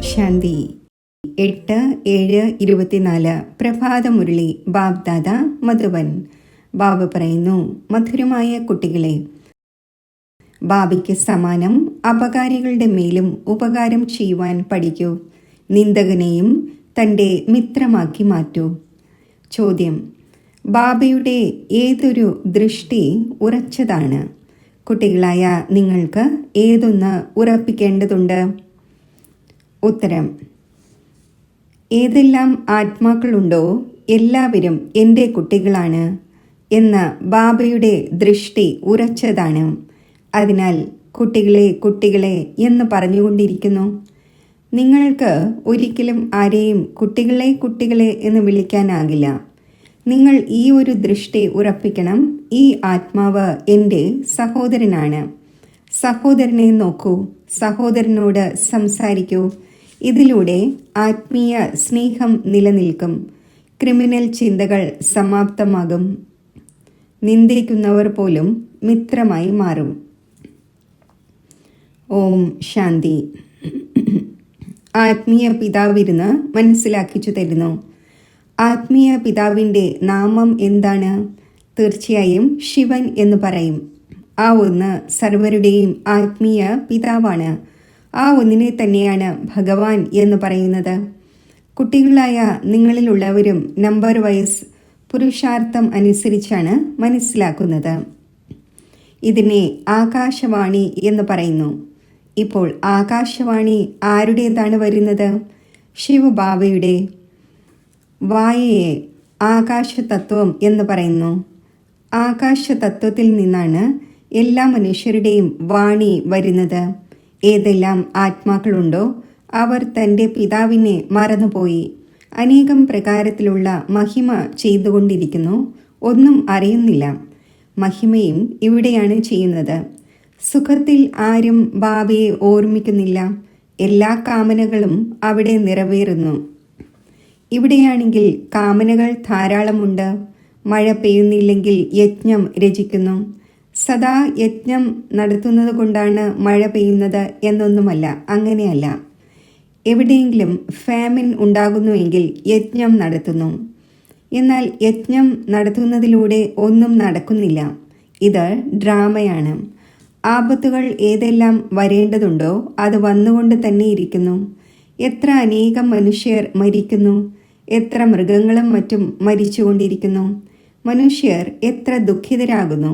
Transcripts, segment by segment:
ശാന്തി 8/7/24 പ്രഭാതമുരളി ബാബ്ദാദ മധുബൻ. ബാബ പറയുന്നു, മധുരമായ കുട്ടികളെ, ബാബയ്ക്ക് സമാനം അപകാരികളുടെ മേലും ഉപകാരം ചെയ്യുവാൻ പഠിക്കൂ. നിന്ദകനെയും തൻ്റെ മിത്രമാക്കി മാറ്റൂ. ചോദ്യം: ബാബയുടെ ഏതൊരു ദൃഷ്ടി ഉറച്ചതാണ്? കുട്ടികളായ നിങ്ങൾക്ക് ഏതൊന്ന് ഉറപ്പിക്കേണ്ടതുണ്ട്? ഉത്തരം: ഏതെല്ലാം ആത്മാക്കളുണ്ടോ എല്ലാവരും എൻ്റെ കുട്ടികളാണ് എന്ന ബാബയുടെ ദൃഷ്ടി ഉറച്ചതാണ്. അതിനാൽ കുട്ടികളെ കുട്ടികളെ എന്ന് പറഞ്ഞുകൊണ്ടിരിക്കുന്നു. നിങ്ങൾക്ക് ഒരിക്കലും ആരെയും കുട്ടികളെ കുട്ടികളെ എന്ന് വിളിക്കാനാകില്ല. നിങ്ങൾ ഈ ഒരു ദൃഷ്ടി ഉറപ്പിക്കണം: ഈ ആത്മാവ് എൻ്റെ സഹോദരനാണ്. സഹോദരനെ നോക്കൂ, സഹോദരനോട് സംസാരിക്കൂ. ഇതിലൂടെ ആത്മീയ സ്നേഹം നിലനിൽക്കും. ക്രിമിനൽ ചിന്തകൾ സമാപ്തമാകും. നിന്ദിക്കുന്നവർ പോലും മിത്രമായി മാറും. ഓം ശാന്തി. ആത്മീയ പിതാവിരുന്ന് മനസ്സിലാക്കിച്ചു തരുന്നു. ആത്മീയ പിതാവിൻ്റെ നാമം എന്താണ്? തീർച്ചയായും ശിവൻ എന്ന് പറയും. ആ ഒന്ന് സർവരുടെയും ആത്മീയ പിതാവാണ്. ആ ഒന്നിനെ തന്നെയാണ് ഭഗവാൻ എന്ന് പറയുന്നത്. കുട്ടികളായ നിങ്ങളിലുള്ളവരും നമ്പർ വൈസ് പുരുഷാർത്ഥം അനുസരിച്ചാണ് മനസ്സിലാക്കുന്നത്. ഇതിനെ ആകാശവാണി എന്ന് പറയുന്നു. ഇപ്പോൾ ആകാശവാണി ആരുടേതാണ് വരുന്നത്? ശിവബാബയുടെ. വായയെ ആകാശതത്വം എന്ന് പറയുന്നു. ആകാശതത്വത്തിൽ നിന്നാണ് എല്ലാ മനുഷ്യരുടെയും വാണി വരുന്നത്. ഏതെല്ലാം ആത്മാക്കളുണ്ടോ അവർ തൻ്റെ പിതാവിനെ മറന്നുപോയി. അനേകം പ്രകാരത്തിലുള്ള മഹിമ ചെയ്തുകൊണ്ടിരിക്കുന്നു. ഒന്നും അറിയുന്നില്ല. മഹിമയും ഇവിടെയാണ് ചെയ്യുന്നത്. സുഖത്തിൽ ആരും ബാബയെ ഓർമ്മിക്കുന്നില്ല. എല്ലാ കാമനകളും അവിടെ നിറവേറുന്നു. ഇവിടെയാണെങ്കിൽ കാമനകൾ ധാരാളമുണ്ട്. മഴ പെയ്യുന്നില്ലെങ്കിൽ യജ്ഞം രചിക്കുന്നു. സദാ യജ്ഞം നടത്തുന്നത് കൊണ്ടാണ് മഴ പെയ്യുന്നത് എന്നൊന്നുമല്ല. അങ്ങനെയല്ല. എവിടെയെങ്കിലും ഫാമിൻ ഉണ്ടാകുന്നുവെങ്കിൽ യജ്ഞം നടത്തുന്നു. എന്നാൽ യജ്ഞം നടത്തുന്നതിലൂടെ ഒന്നും നടക്കുന്നില്ല. ഇത് ഡ്രാമയാണ്. ആപത്തുകൾ ഏതെല്ലാം വരേണ്ടതുണ്ടോ അത് വന്നുകൊണ്ട് തന്നെ ഇരിക്കുന്നു. എത്ര അനേകം മനുഷ്യർ മരിക്കുന്നു. എത്ര മൃഗങ്ങളും മറ്റും മരിച്ചുകൊണ്ടിരിക്കുന്നു. മനുഷ്യർ എത്ര ദുഃഖിതരാകുന്നു.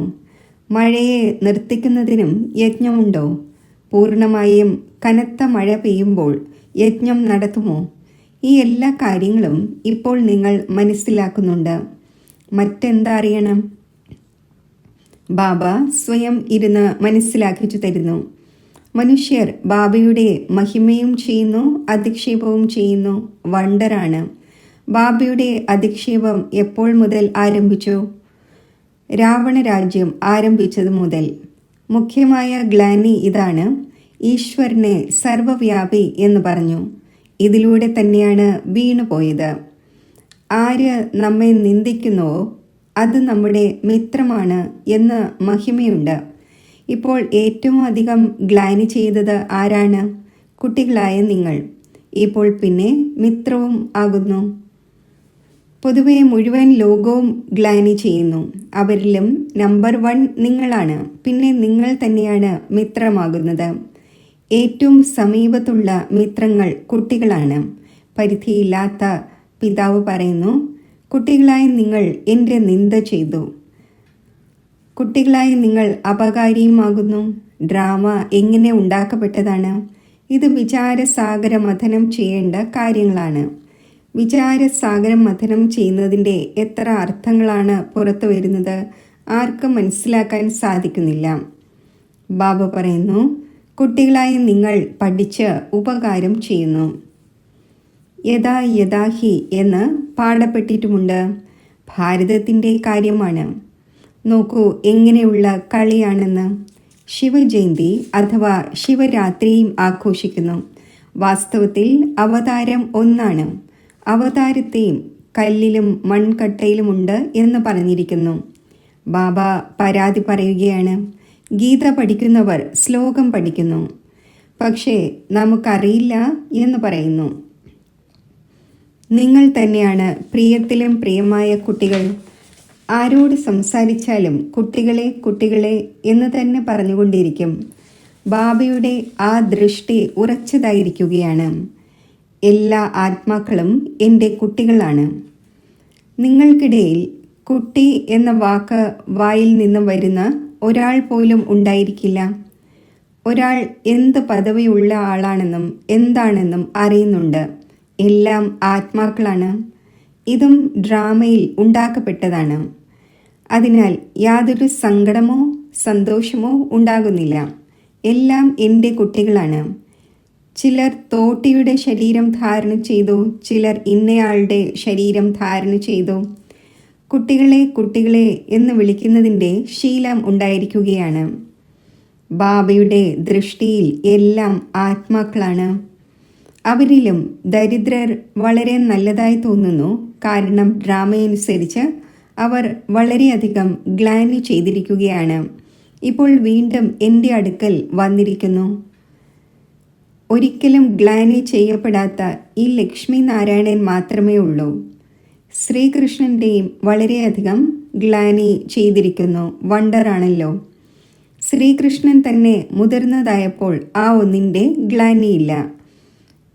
മഴയെ നിർത്തിക്കുന്നതിനും യജ്ഞമുണ്ടോ? പൂർണ്ണമായും കനത്ത മഴ പെയ്യുമ്പോൾ യജ്ഞം നടത്തുമോ? ഈ എല്ലാ കാര്യങ്ങളും ഇപ്പോൾ നിങ്ങൾ മനസ്സിലാക്കുന്നുണ്ട്. മറ്റെന്താ അറിയണം? ബാബ സ്വയം ഇരുന്ന് മനസ്സിലാക്കിച്ചു തരുന്നു. മനുഷ്യർ ബാബയുടെ മഹിമയും ചെയ്യുന്നു, അധിക്ഷേപവും ചെയ്യുന്നു. വണ്ടറാണ്. ബാബയുടെ അധിക്ഷേപം എപ്പോൾ മുതൽ ആരംഭിച്ചു? രാവണ രാജ്യം ആരംഭിച്ചത് മുതൽ. മുഖ്യമായ ഗ്ലാനി ഇതാണ്: ഈശ്വരനെ സർവവ്യാപി എന്ന് പറഞ്ഞു. ഇതിലൂടെ തന്നെയാണ് വീണുപോയത്. ആര് നമ്മെ നിന്ദിക്കുന്നുവോ അത് നമ്മുടെ മിത്രമാണ് എന്ന് മഹിമയുണ്ട്. ഇപ്പോൾ ഏറ്റവും അധികം ഗ്ലാനി ചെയ്തത് ആരാണ്? കുട്ടികളായ നിങ്ങൾ. ഇപ്പോൾ പിന്നെ മിത്രവും ആകുന്നു. പൊതുവെ മുഴുവൻ ലോകവും ഗ്ലാനി ചെയ്യുന്നു. അവരിലും നമ്പർ 1 നിങ്ങളാണ്. പിന്നെ നിങ്ങൾ തന്നെയാണ് മിത്രമാകുന്നത്. ഏറ്റവും സമീപത്തുള്ള മിത്രങ്ങൾ കുട്ടികളാണ്. പരിധിയില്ലാത്ത പിതാവ് പറയുന്നു, കുട്ടികളായ നിങ്ങൾ എൻ്റെ നിന്ദ ചെയ്തു. കുട്ടികളായ നിങ്ങൾ അപകാരിയുമാകുന്നു. ഡ്രാമ എങ്ങനെ ഉണ്ടാക്കപ്പെട്ടതാണ്? ഇത് വിചാരസാഗര മഥനം ചെയ്യേണ്ട കാര്യങ്ങളാണ്. വിചാരസാഗരം മഥനം ചെയ്യുന്നതിൻ്റെ എത്ര അർത്ഥങ്ങളാണ് പുറത്തു വരുന്നത്? ആർക്കും മനസ്സിലാക്കാൻ സാധിക്കുന്നില്ല. ബാബ പറയുന്നു, കുട്ടികളായ നിങ്ങൾ പഠിച്ച് ഉപകാരം ചെയ്യുന്നു. യഥാ യഥാഹി എന്ന് പാടപ്പെട്ടിട്ടുമുണ്ട്. ഭാരതത്തിൻ്റെ കാര്യമാണ്. നോക്കൂ എങ്ങനെയുള്ള കളിയാണെന്ന്. ശിവജയന്തി അഥവാ ശിവരാത്രിയും ആഘോഷിക്കുന്നു. വാസ്തവത്തിൽ അവതാരം ഒന്നാണ്. അവതാരത്തെയും കല്ലിലും മൺകട്ടയിലുമുണ്ട് എന്ന് പറഞ്ഞിരിക്കുന്നു. ബാബ പരാതി പറയുകയാണ്. ഗീത പഠിക്കുന്നവർ ശ്ലോകം പഠിക്കുന്നു. പക്ഷേ നമുക്കറിയില്ല എന്ന് പറയുന്നു. നിങ്ങൾ തന്നെയാണ് പ്രിയത്തിലും പ്രിയമായ കുട്ടികൾ. ആരോട് സംസാരിച്ചാലും കുട്ടികളെ കുട്ടികളെ എന്ന് തന്നെ പറഞ്ഞുകൊണ്ടിരിക്കും. ബാബയുടെ ആ ദൃഷ്ടി ഉറച്ചതായിരിക്കുകയാണ്. എല്ലാ ആത്മാക്കളും എൻ്റെ കുട്ടികളാണ്. നിങ്ങൾക്കിടയിൽ കുട്ടി എന്ന വാക്ക് വായിൽ നിന്ന് വരുന്ന ഒരാൾ പോലും ഉണ്ടായിരിക്കില്ല. ഒരാൾ എന്ത് പദവിയുള്ള ആളാണെന്നും എന്താണെന്നും അറിയുന്നുണ്ട്. എല്ലാം ആത്മാക്കളാണ്. ഇതും ഡ്രാമയിൽ ഉണ്ടാക്കപ്പെട്ടതാണ്. അതിനാൽ യാതൊരു സങ്കടമോ സന്തോഷമോ ഉണ്ടാകുന്നില്ല. എല്ലാം എൻ്റെ കുട്ടികളാണ്. ചിലർ തോട്ടിയുടെ ശരീരം ധാരണ ചെയ്തു, ചിലർ ഇന്നയാളുടെ ശരീരം ധാരണ ചെയ്തു. കുട്ടികളെ കുട്ടികളെ എന്ന് വിളിക്കുന്നതിൻ്റെ ശീലം ഉണ്ടായിരിക്കുകയാണ്. ബാബയുടെ ദൃഷ്ടിയിൽ എല്ലാം ആത്മാക്കളാണ്. അവരിലും ദരിദ്രർ വളരെ നല്ലതായി തോന്നുന്നു. കാരണം ഡ്രാമയനുസരിച്ച് അവർ വളരെയധികം ഗ്ലാനി ചെയ്തിരിക്കുകയാണ്. ഇപ്പോൾ വീണ്ടും എൻ്റെ അടുക്കൽ വന്നിരിക്കുന്നു. ഒരിക്കലും ഗ്ലാനി ചെയ്യപ്പെടാത്ത ഈ ലക്ഷ്മി നാരായണൻ മാത്രമേ ഉള്ളൂ. ശ്രീകൃഷ്ണൻ്റെയും വളരെയധികം ഗ്ലാനി ചെയ്തിരിക്കുന്നു. വണ്ടറാണല്ലോ. ശ്രീകൃഷ്ണൻ തന്നെ മുതിർന്നതായപ്പോൾ ആ ഒന്നിൻ്റെ ഗ്ലാനിയില്ല.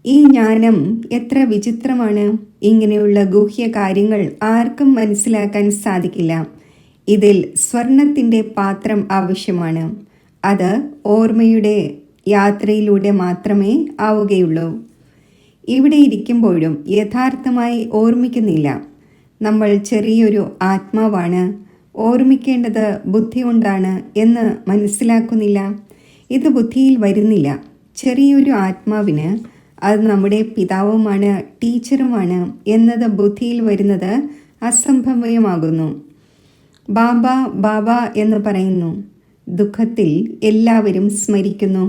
ഈ ജ്ഞാനം എത്ര വിചിത്രമാണ്. ഇങ്ങനെയുള്ള ഗൂഹ്യ കാര്യങ്ങൾ ആർക്കും മനസ്സിലാക്കാൻ സാധിക്കില്ല. ഇതിൽ സ്വർണത്തിൻ്റെ പാത്രം ആവശ്യമാണ്. അത് ഓർമ്മയുടെ യാത്രയിലൂടെ മാത്രമേ ആവുകയുള്ളൂ. ഇവിടെ ഇരിക്കുമ്പോഴും യഥാർത്ഥമായി ഓർമ്മിക്കുന്നില്ല. നമ്മൾ ചെറിയൊരു ആത്മാവാണ്. ഓർമ്മിക്കേണ്ടത് ബുദ്ധി കൊണ്ടാണ് എന്ന് മനസ്സിലാക്കുന്നില്ല. ഇത് ബുദ്ധിയിൽ വരുന്നില്ല. ചെറിയൊരു ആത്മാവിന് അത് നമ്മുടെ പിതാവുമാണ്, ടീച്ചറുമാണ് എന്നത് ബുദ്ധിയിൽ വരുന്നത് അസംഭവ്യമാകുന്നു. ബാബ ബാബ എന്ന് പറയുന്നു. ദുഃഖത്തിൽ എല്ലാവരും സ്മരിക്കുന്നു.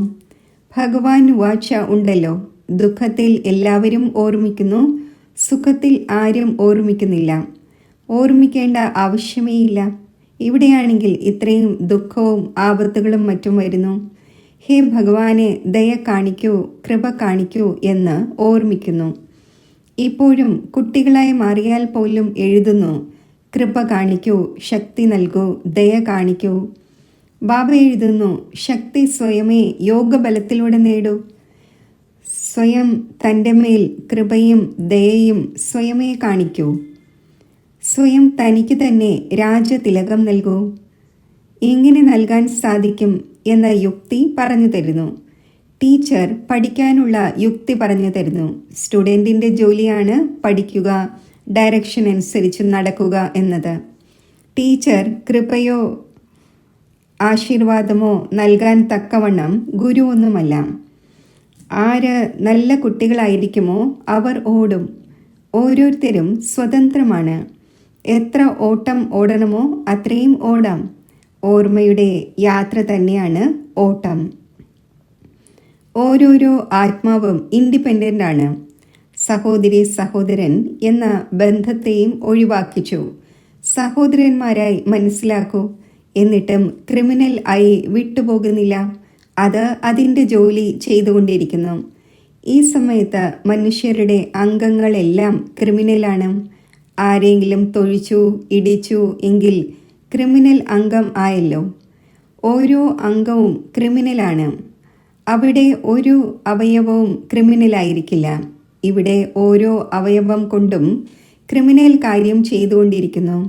ഭഗവാൻ വാച്ച ഉണ്ടല്ലോ. ദുഃഖത്തിൽ എല്ലാവരും ഓർമ്മിക്കുന്നു, സുഖത്തിൽ ആരും ഓർമ്മിക്കുന്നില്ല. ഓർമ്മിക്കേണ്ട ആവശ്യമേയില്ല. ഇവിടെയാണെങ്കിൽ ഇത്രയും ദുഃഖവും ആപത്തുകളും മറ്റും വരുന്നു. ഹേ ഭഗവാനെ, ദയ കാണിക്കൂ, കൃപ കാണിക്കൂ എന്ന് ഓർമ്മിക്കുന്നു. ഇപ്പോഴും കുട്ടികളായി മാറിയാൽ പോലും എഴുതുന്നു, കൃപ കാണിക്കൂ, ശക്തി നൽകൂ, ദയ കാണിക്കൂ. ബാബ എഴുതുന്നു, ശക്തി സ്വയമേ യോഗബലത്തിലൂടെ നേടൂ. സ്വയം തൻ്റെ മേൽ കൃപയും ദയയും സ്വയമേ കാണിക്കൂ. സ്വയം തനിക്ക് തന്നെ രാജതിലകം നൽകൂ. എങ്ങനെ നൽകാൻ സാധിക്കും എന്ന യുക്തി പറഞ്ഞു തരുന്നു. ടീച്ചർ പഠിക്കാനുള്ള യുക്തി പറഞ്ഞു തരുന്നു. സ്റ്റുഡൻറ്റിൻ്റെ ജോലിയാണ് പഠിക്കുക, ഡയറക്ഷൻ അനുസരിച്ച് നടക്കുക എന്നത്. ടീച്ചർ കൃപയോ ആശീർവാദമോ നൽകാൻ തക്കവണ്ണം ഗുരു ഒന്നുമല്ല. ആര് നല്ല കുട്ടികളായിരിക്കുമോ അവർ ഓടും. ഓരോരുത്തരും സ്വതന്ത്രമാണ്. എത്ര ഓട്ടം ഓടണമോ അത്രയും ഓടാം. ഓർമ്മയുടെ യാത്ര തന്നെയാണ് ഓട്ടം. ഓരോരോ ആത്മാവും ഇൻഡിപെൻഡൻ്റ് ആണ്. സഹോദരി സഹോദരൻ എന്ന ബന്ധത്തെയും ഒഴിവാക്കിച്ചു. സഹോദരന്മാരായി മനസ്സിലാക്കൂ. എന്നിട്ടും ക്രിമിനൽ ആയി വിട്ടുപോകുന്നില്ല. അത് അതിൻ്റെ ജോലി ചെയ്തുകൊണ്ടിരിക്കുന്നു. ഈ സമയത്ത് മനുഷ്യരുടെ അംഗങ്ങളെല്ലാം ക്രിമിനലാണ്. ആരെങ്കിലും തൊഴിച്ചു ഇടിച്ചു എങ്കിൽ ക്രിമിനൽ അംഗം ആയല്ലോ. ഓരോ അംഗവും ക്രിമിനലാണ്. അവിടെ ഒരു അവയവവും ക്രിമിനലായിരിക്കില്ല. ഇവിടെ ഓരോ അവയവം കൊണ്ടും ക്രിമിനൽ കാര്യം ചെയ്തുകൊണ്ടിരിക്കുന്നു.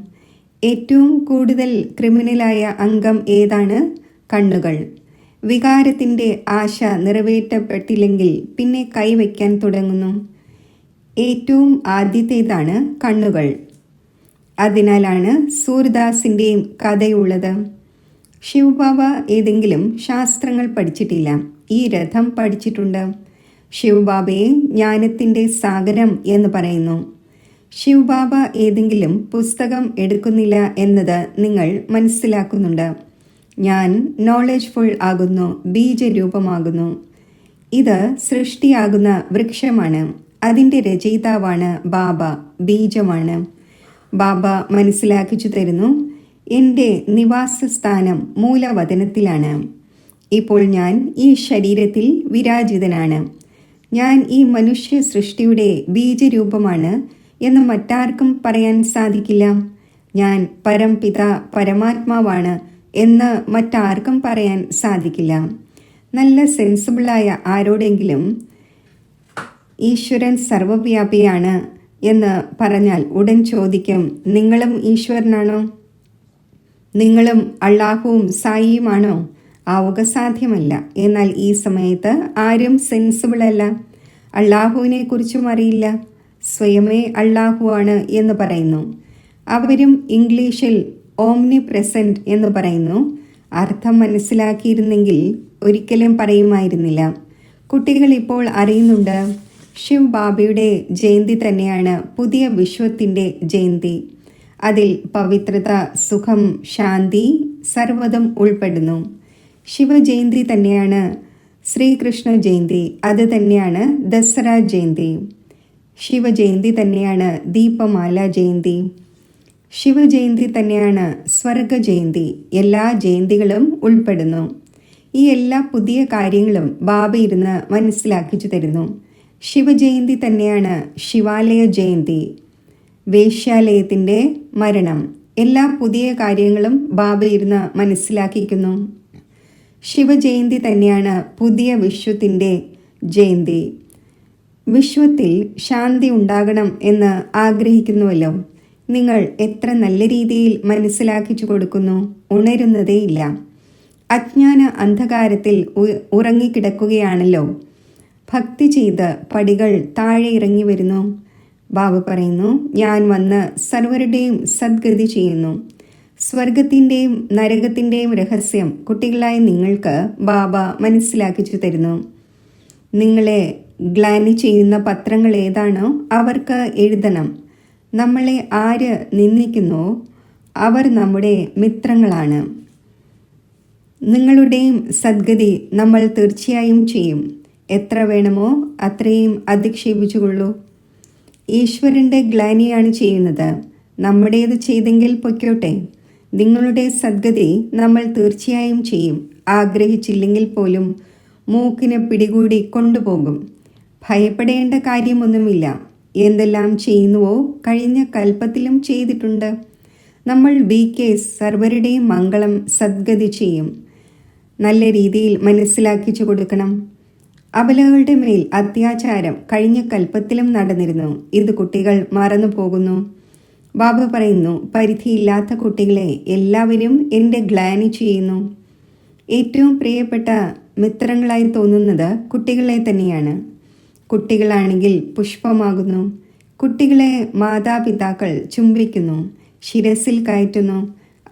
ഏറ്റവും കൂടുതൽ ക്രിമിനലായ അംഗം ഏതാണ്? കണ്ണുകൾ. വികാരത്തിൻ്റെ ആശ നിറവേറ്റപ്പെട്ടില്ലെങ്കിൽ പിന്നെ കൈവയ്ക്കാൻ തുടങ്ങുന്നു. ഏറ്റവും ആദ്യത്തേതാണ് കണ്ണുകൾ. അതിനാലാണ് സൂർദാസിൻ്റെയും കഥയുള്ളത്. ശിവബാബ ഏതെങ്കിലും ശാസ്ത്രങ്ങൾ പഠിച്ചിട്ടില്ല. ഈ രഥം പഠിച്ചിട്ടുണ്ട്. ശിവബാബയെ ജ്ഞാനത്തിൻ്റെ സാഗരം എന്ന് പറയുന്നു. ശിവബാബ ഏതെങ്കിലും പുസ്തകം എടുക്കുന്നില്ല എന്നത് നിങ്ങൾ മനസ്സിലാക്കുന്നുണ്ട്. ഞാൻ നോളജ്ഫുൾ ആകുന്നു, ബീജരൂപമാകുന്നു. ഇത് സൃഷ്ടിയാകുന്ന വൃക്ഷമാണ്. അതിൻ്റെ രചയിതാവാണ് ബാബ, ബീജമാണ്. ബാബ മനസ്സിലാക്കിച്ചു തരുന്നു, എൻ്റെ നിവാസസ്ഥാനം മൂലവതനത്തിലാണ്. ഇപ്പോൾ ഞാൻ ഈ ശരീരത്തിൽ വിരാജിതനാണ്. ഞാൻ ഈ മനുഷ്യ സൃഷ്ടിയുടെ ബീജരൂപമാണ് എന്ന് മറ്റാർക്കും പറയാൻ സാധിക്കില്ല. ഞാൻ പരംപിത പരമാത്മാവാണ് എന്ന് മറ്റാർക്കും പറയാൻ സാധിക്കില്ല. നല്ല സെൻസിബിളായ ആരോടെങ്കിലും ഈശ്വരൻ സർവവ്യാപിയാണ് എന്ന് പറഞ്ഞാൽ ഉടൻ ചോദിക്കും, നിങ്ങളും ഈശ്വരനാണോ? നിങ്ങളും അള്ളാഹുവും സായിയുമാണോ? ആവുക സാധ്യമല്ല. എന്നാൽ ഈ സമയത്ത് ആരും സെൻസിബിൾ അല്ല. അള്ളാഹുവിനെ കുറിച്ചും അറിയില്ല. സ്വയമേ അള്ളാഹുവാണ് എന്ന് പറയുന്നു. അവരും ഇംഗ്ലീഷിൽ ഓംനി പ്രസന്റ് എന്ന് പറയുന്നു. അർത്ഥം മനസ്സിലാക്കിയിരുന്നെങ്കിൽ ഒരിക്കലും പറയുമായിരുന്നില്ല. കുട്ടികൾ ഇപ്പോൾ അറിയുന്നുണ്ട്, ശിവ് ബാബയുടെ ജയന്തി തന്നെയാണ് പുതിയ വിശ്വത്തിൻ്റെ ജയന്തി. അതിൽ പവിത്രത, സുഖം, ശാന്തി സർവ്വതും ഉൾപ്പെടുന്നു. ശിവജയന്തി തന്നെയാണ് ശ്രീകൃഷ്ണ ജയന്തി. അത് തന്നെയാണ് ദസറ ജയന്തി. ശിവജയന്തി തന്നെയാണ് ദീപമാല ജയന്തി. ശിവജയന്തി തന്നെയാണ് സ്വർഗ ജയന്തി. എല്ലാ ജയന്തികളും ഉൾപ്പെടുന്നു. ഈ എല്ലാ പുതിയ കാര്യങ്ങളും ബാബ ഇരുന്ന് മനസ്സിലാക്കിച്ചു തരുന്നു. ശിവജയന്തി തന്നെയാണ് ശിവാലയ ജയന്തി, വേശ്യാലയത്തിൻ്റെ മരണം. എല്ലാ പുതിയ കാര്യങ്ങളും ബാബ ഇരുന്ന് മനസ്സിലാക്കിക്കുന്നു. ശിവജയന്തി തന്നെയാണ് പുതിയ വിശ്വത്തിൻ്റെ ജയന്തി. വിശ്വത്തിൽ ശാന്തി ഉണ്ടാകണം എന്ന് ആഗ്രഹിക്കുന്നുവല്ലോ. നിങ്ങൾ എത്ര നല്ല രീതിയിൽ മനസ്സിലാക്കിച്ചു കൊടുക്കുന്നു. ഉണരുന്നതേയില്ല. അജ്ഞാന അന്ധകാരത്തിൽ ഉറങ്ങിക്കിടക്കുകയാണല്ലോ. ഭക്തി ചെയ്ത് പടികൾ താഴെ ഇറങ്ങി വരുന്നു. ബാബ പറയുന്നു, ഞാൻ വന്ന് സർവരുടെയും സദ്ഗതി ചെയ്യുന്നു. സ്വർഗത്തിൻ്റെയും നരകത്തിൻ്റെയും രഹസ്യം കുട്ടികളായ നിങ്ങൾക്ക് ബാബ മനസ്സിലാക്കിച്ചു തരുന്നു. നിങ്ങളെ ഗ്ലാനി ചെയ്യുന്ന പത്രങ്ങൾ ഏതാണോ അവർക്ക് എഴുതണം, നമ്മളെ ആര് നിന്ദിക്കുന്നോ അവർ നമ്മുടെ മിത്രങ്ങളാണ്. നിങ്ങളുടെയും സദ്ഗതി നമ്മൾ തീർച്ചയായും ചെയ്യും. എത്ര വേണമോ അത്രയും അധിക്ഷേപിച്ചുകൊള്ളൂ. ഈശ്വരൻ്റെ ഗ്ലാനിയാണ് ചെയ്യുന്നത്. നമ്മുടേത് ചെയ്തെങ്കിൽ പൊയ്ക്കോട്ടെ. നിങ്ങളുടെ സദ്ഗതി നമ്മൾ തീർച്ചയായും ചെയ്യും. ആഗ്രഹിച്ചില്ലെങ്കിൽ പോലും മൂക്കിന് പിടികൂടി കൊണ്ടുപോകും. ഭയപ്പെടേണ്ട കാര്യമൊന്നുമില്ല. എന്തെല്ലാം ചെയ്യുന്നുവോ കഴിഞ്ഞ കൽപ്പത്തിലും ചെയ്തിട്ടുണ്ട്. നമ്മൾ സർവരുടെയും മംഗളം സദ്ഗതി ചെയ്യും. നല്ല രീതിയിൽ മനസ്സിലാക്കിച്ചു കൊടുക്കണം. അബലകളുടെ മേൽ അത്യാചാരം കഴിഞ്ഞ കൽപ്പത്തിലും നടന്നിരുന്നു. ഇത് കുട്ടികൾ മറന്നു പോകുന്നു. ബാബ പറയുന്നു, പരിധിയില്ലാത്ത കുട്ടികളെ എല്ലാവരും എൻ്റെ ഗ്ലാനി ചെയ്യുന്നു. ഏറ്റവും പ്രിയപ്പെട്ട മിത്രങ്ങളായി തോന്നുന്നത് കുട്ടികളെ തന്നെയാണ്. കുട്ടികളാണെങ്കിൽ പുഷ്പമാകുന്നു. കുട്ടികളെ മാതാപിതാക്കൾ ചുംബിക്കുന്നു, ശിരസിൽ കയറ്റുന്നു,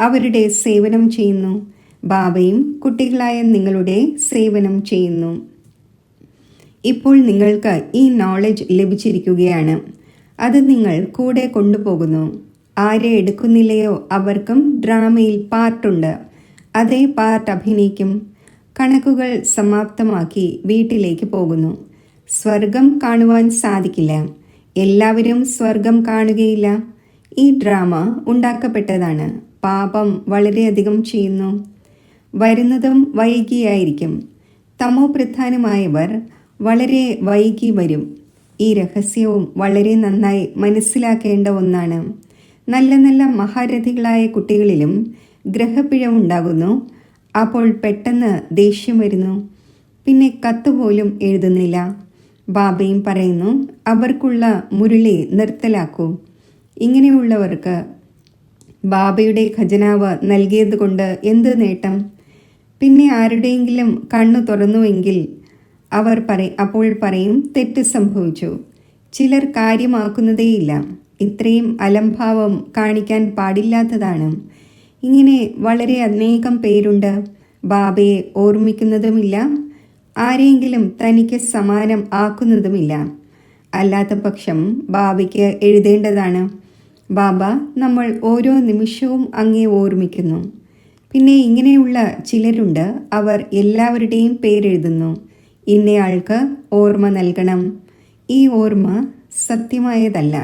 അവരുടെ സേവനം ചെയ്യുന്നു. ബാബയും കുട്ടികളായ നിങ്ങളുടെ സേവനം ചെയ്യുന്നു. ഇപ്പോൾ നിങ്ങൾക്ക് ഈ നോളജ് ലഭിച്ചിരിക്കുകയാണ്. അത് നിങ്ങൾ കൂടെ കൊണ്ടുപോകുന്നു. ആരെ എടുക്കുന്നില്ലയോ അവർക്കും ഡ്രാമയിൽ പാർട്ടുണ്ട്. അതേ പാർട്ട് അഭിനയിക്കും. കണക്കുകൾ സമാപ്തമാക്കി വീട്ടിലേക്ക് പോകുന്നു. സ്വർഗം കാണുവാൻ സാധിക്കില്ല. എല്ലാവരും സ്വർഗം കാണുകയില്ല. ഈ ഡ്രാമ ഉണ്ടാക്കപ്പെട്ടതാണ്. പാപം വളരെയധികം ചെയ്യുന്നു. വരുന്നതും വൈകിയായിരിക്കും. തമോ പ്രധാനമായവർ വളരെ വൈകി വരും. ഈ രഹസ്യവും വളരെ നന്നായി മനസ്സിലാക്കേണ്ട ഒന്നാണ്. നല്ല നല്ല മഹാരഥികളായ കുട്ടികളിലും ഗ്രഹപ്പിഴവുണ്ടാകുന്നു. അപ്പോൾ പെട്ടെന്ന് ദേഷ്യം വരുന്നു. പിന്നെ കത്തുപോലും എഴുതുന്നില്ല. ബാബയും പറയുന്നു, അവർക്കുള്ള മുരളി നിർത്തലാക്കൂ. ഇങ്ങനെയുള്ളവർക്ക് ബാബയുടെ ഖജനാവ് നൽകിയതുകൊണ്ട് എന്ത് നേട്ടം? പിന്നെ ആരുടെയെങ്കിലും കണ്ണു തുറന്നുവെങ്കിൽ അപ്പോൾ പറയും തെറ്റ് സംഭവിച്ചു. ചിലർ കാര്യമാക്കുന്നതേയില്ല. ഇത്രയും അലംഭാവം കാണിക്കാൻ പാടില്ലാത്തതാണ്. ഇങ്ങനെ വളരെ അനേകം പേരുണ്ട്. ബാബയെ ഓർമ്മിക്കുന്നതുമില്ല, ആരെങ്കിലും തനിക്ക് സമാനം ആക്കുന്നതുമില്ല. അല്ലാത്ത പക്ഷം ബാബയ്ക്ക് എഴുതേണ്ടതാണ്, ബാബ നമ്മൾ ഓരോ നിമിഷവും അങ്ങേ ഓർമ്മിക്കുന്നു. പിന്നെ ഇങ്ങനെയുള്ള ചിലരുണ്ട്, അവർ എല്ലാവരുടെയും പേരെഴുതുന്നു. ഇന്നയാൾക്ക് ഓർമ്മ നൽകണം. ഈ ഓർമ്മ സത്യമായതല്ല.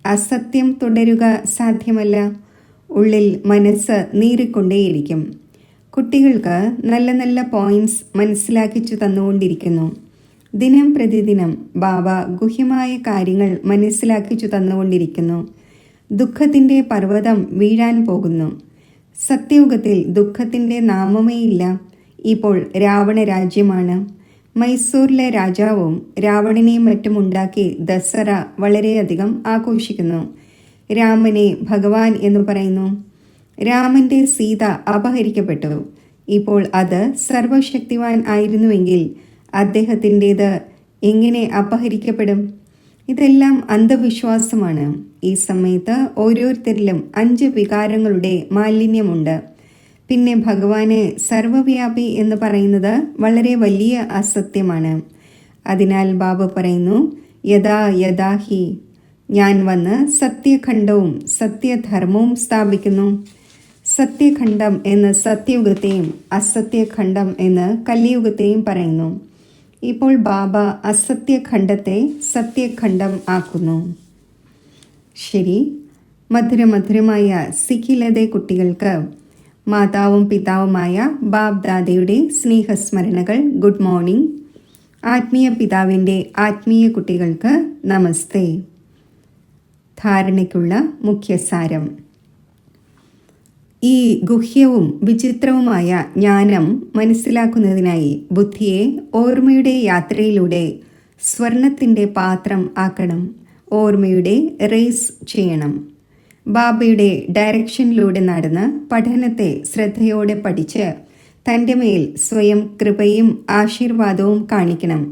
അസത്യം തുടരുക സാധ്യമല്ല. ഉള്ളിൽ മനസ്സ് നീറിക്കൊണ്ടേയിരിക്കും. കുട്ടികൾക്ക് നല്ല നല്ല പോയിന്റ്സ് മനസ്സിലാക്കിച്ചു തന്നുകൊണ്ടിരിക്കുന്നു. ദിനം പ്രതിദിനം ബാബ ഗുഹ്യമായ കാര്യങ്ങൾ മനസ്സിലാക്കിച്ചു തന്നുകൊണ്ടിരിക്കുന്നു. ദുഃഖത്തിൻ്റെ പർവ്വതം വീഴാൻ പോകുന്നു. സത്യയുഗത്തിൽ ദുഃഖത്തിൻ്റെ നാമമേയില്ല. ഇപ്പോൾ രാവണ രാജ്യമാണ്. മൈസൂരിലെ രാജാവും രാവണനെയും മറ്റും ഉണ്ടാക്കി ദസറ വളരെയധികം ആഘോഷിക്കുന്നു. രാമനെ ഭഗവാൻ എന്ന് പറയുന്നു. രാമൻ്റെ സീത അപഹരിക്കപ്പെട്ടു. ഇപ്പോൾ അത് സർവശക്തിവാൻ ആയിരുന്നുവെങ്കിൽ അദ്ദേഹത്തിൻ്റേത് എങ്ങനെ അപഹരിക്കപ്പെടും? ഇതെല്ലാം അന്ധവിശ്വാസമാണ്. ഈ സമയത്ത് ഓരോരുത്തരിലും 5 വികാരങ്ങളുടെ മാലിന്യമുണ്ട്. പിന്നെ ഭഗവാനെ സർവവ്യാപി എന്ന് പറയുന്നത് വളരെ വലിയ അസത്യമാണ്. അതിനാൽ ബാബ പറയുന്നു, യഥാ യഥാഹി, ഞാൻ വന്ന് സത്യഖണ്ഡവും സത്യധർമ്മവും സ്ഥാപിക്കുന്നു. സത്യഖണ്ഡം എന്ന് സത്യയുഗത്തെയും അസത്യഖണ്ഡം എന്ന് കലിയുഗത്തെയും പറയുന്നു. ഇപ്പോൾ ബാബ അസത്യഖണ്ഡത്തെ സത്യഖണ്ഡം ആക്കുന്നു. ശരി, മധുരമധുരമായ സിഖിലതെ കുട്ടികൾക്ക് മാതാവും പിതാവുമായ ബാബ് ദാദയുടെ സ്നേഹസ്മരണകൾ. Good morning. ആത്മീയ പിതാവിൻ്റെ ആത്മീയ കുട്ടികൾക്ക് നമസ്തേ. ധാരണയ്ക്കുള്ള മുഖ്യസാരം. ഈ ഗുഹ്യവും വിചിത്രവുമായ ജ്ഞാനം മനസ്സിലാക്കുന്നതിനായി ബുദ്ധിയെ ഓർമ്മയുടെ യാത്രയിലൂടെ സ്വർണത്തിൻ്റെ പാത്രം ആക്കണം. ഓർമ്മയുടെ റേസ് ചെയ്യണം. ബാബയുടെ ഡയറക്ഷനിലൂടെ നടന്ന് പഠനത്തെ ശ്രദ്ധയോടെ പഠിച്ച് തൻ്റെ മേൽ സ്വയം കൃപയും ആശീർവാദവും കാണിക്കണം.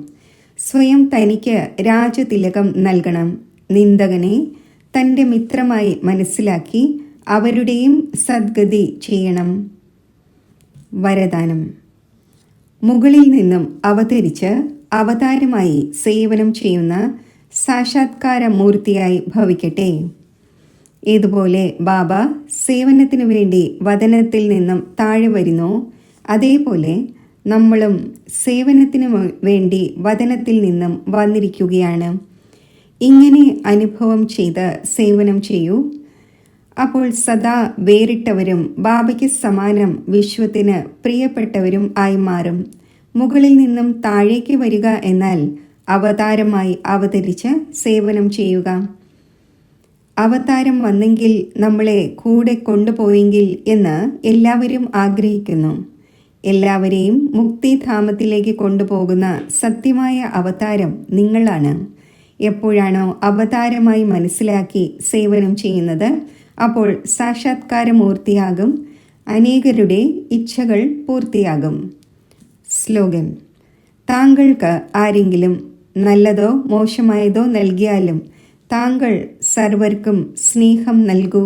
സ്വയം തനിക്ക് രാജതിലകം നൽകണം. നിന്ദകനെ തൻ്റെ മിത്രമായി മനസ്സിലാക്കി അവരുടെയും സദ്ഗതി ചെയ്യണം. വരദാനം. മുകളിൽ നിന്നും അവതരിച്ച് അവതാരമായി സേവനം ചെയ്യുന്ന സാക്ഷാത്കാര മൂർത്തിയായി ഭവിക്കട്ടെ. ഇതുപോലെ ബാബ സേവനത്തിനു വേണ്ടി വദനത്തിൽ നിന്നും താഴെ വരുന്നു. അതേപോലെ നമ്മളും സേവനത്തിനു വേണ്ടി വദനത്തിൽ നിന്നും വന്നിരിക്കുകയാണ്. ഇങ്ങനെ അനുഭവം ചെയ്ത് സേവനം ചെയ്യൂ. അപ്പോൾ സദാ വേറിട്ടവരും ബാബയ്ക്ക് സമാനം വിശ്വത്തിന് പ്രിയപ്പെട്ടവരും ആയി മാറും. മുകളിൽ നിന്നും താഴേക്ക് വരിക എന്നാൽ അവതാരമായി അവതരിച്ച് സേവനം ചെയ്യുക. അവതാരം വന്നെങ്കിൽ നമ്മളെ കൂടെ കൊണ്ടുപോയെങ്കിൽ എന്ന് എല്ലാവരും ആഗ്രഹിക്കുന്നു. എല്ലാവരെയും മുക്തിധാമത്തിലേക്ക് കൊണ്ടുപോകുന്ന സത്യമായ അവതാരം നിങ്ങളാണ്. എപ്പോഴാണോ അവതാരമായി മനസ്സിലാക്കി സേവനം ചെയ്യുന്നത്, അപ്പോൾ സാക്ഷാത്കാരമൂർത്തിയാകും. അനേകരുടെ ഇച്ഛകൾ പൂർത്തിയാകും. സ്ലോഗൻ. താങ്കൾക്ക് ആരെങ്കിലും നല്ലതോ മോശമായതോ നൽകിയാലും താങ്കൾ സർവർക്കും സ്നേഹം നൽകൂ,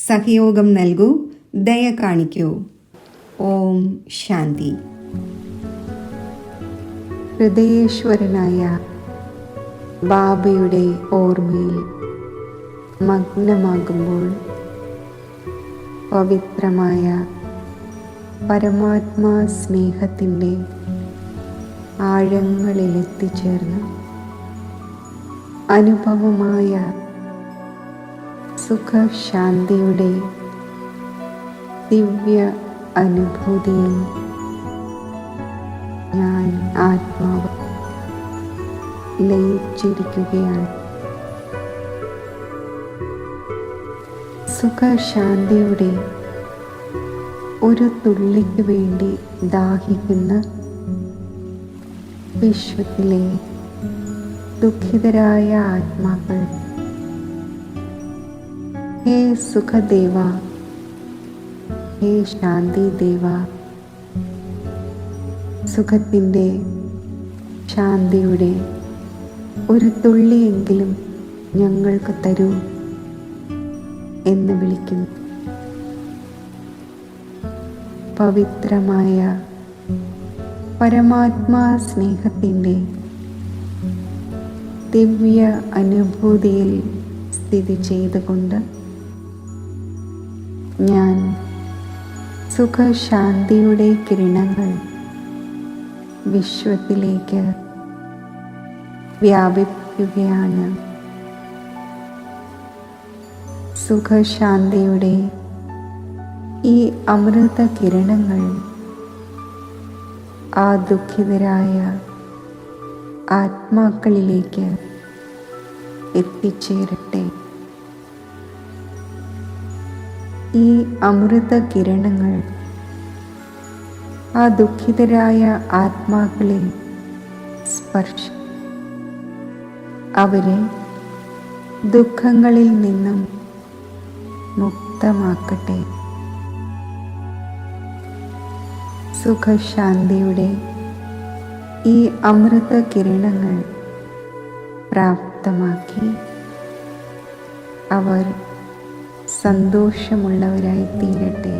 സഹയോഗം നൽകൂ, ദയ കാണിക്കൂ. ഓം ശാന്തി. ഹൃദയേശ്വരനായ ബാബയുടെ ഓർമ്മയിൽ മഗ്നമാകുമ്പോൾ പവിത്രമായ പരമാത്മാ സ്നേഹത്തിൻ്റെ ആഴങ്ങളിലെത്തിച്ചേർന്ന് അനുഭവമായ സുഖശാന്തിയുടെ ദിവ്യ അനുഭൂതിയിൽ ഞാൻ ആത്മാവ് ലയിച്ചിരിക്കുകയാണ്. സുഖശാന്തിയുടെ ഒരു തുള്ളിക്ക് വേണ്ടി ദാഹിക്കുന്ന വിശ്വത്തിലെ ദുഃഖിതരായ ആത്മാക്കൾ, ഹേ സുഖദേവ, ഹേ ശാന്തി ദേവ, സുഖത്തിൻ്റെ ശാന്തിയുടെ ഒരു തുള്ളിയെങ്കിലും ഞങ്ങൾക്ക് തരൂ എന്ന് വിളിക്കുന്നു. പവിത്രമായ പരമാത്മാ സ്നേഹത്തിൻ്റെ ദിവ്യ അനുഭൂതിയിൽ സ്ഥിതി ചെയ്തുകൊണ്ട് ഞാൻ സുഖശാന്തിയുടെ കിരണങ്ങൾ വിശ്വത്തിലേക്ക് വ്യാപിപ്പിക്കുകയാണ്. സുഖശാന്തിയുടെ ഈ അമൃത കിരണങ്ങൾ ആ ദുഃഖിതരായ ആത്മാക്കളിലേക്ക് എത്തിച്ചേരട്ടെ. ഈ അമൃത കിരണങ്ങൾ ആ ദുഃഖിതരായ ആത്മാക്കളെ സ്പർശിക്കും. അവരെ ദുഃഖങ്ങളിൽ നിന്നും മുക്തമാക്കട്ടെ. സുഖശാന്തിയുടെ ഈ അമൃത കിരണങ്ങൾ പ്രാപ്തമാക്കി അവർ സന്തോഷമുള്ളവരായി തീരട്ടെ.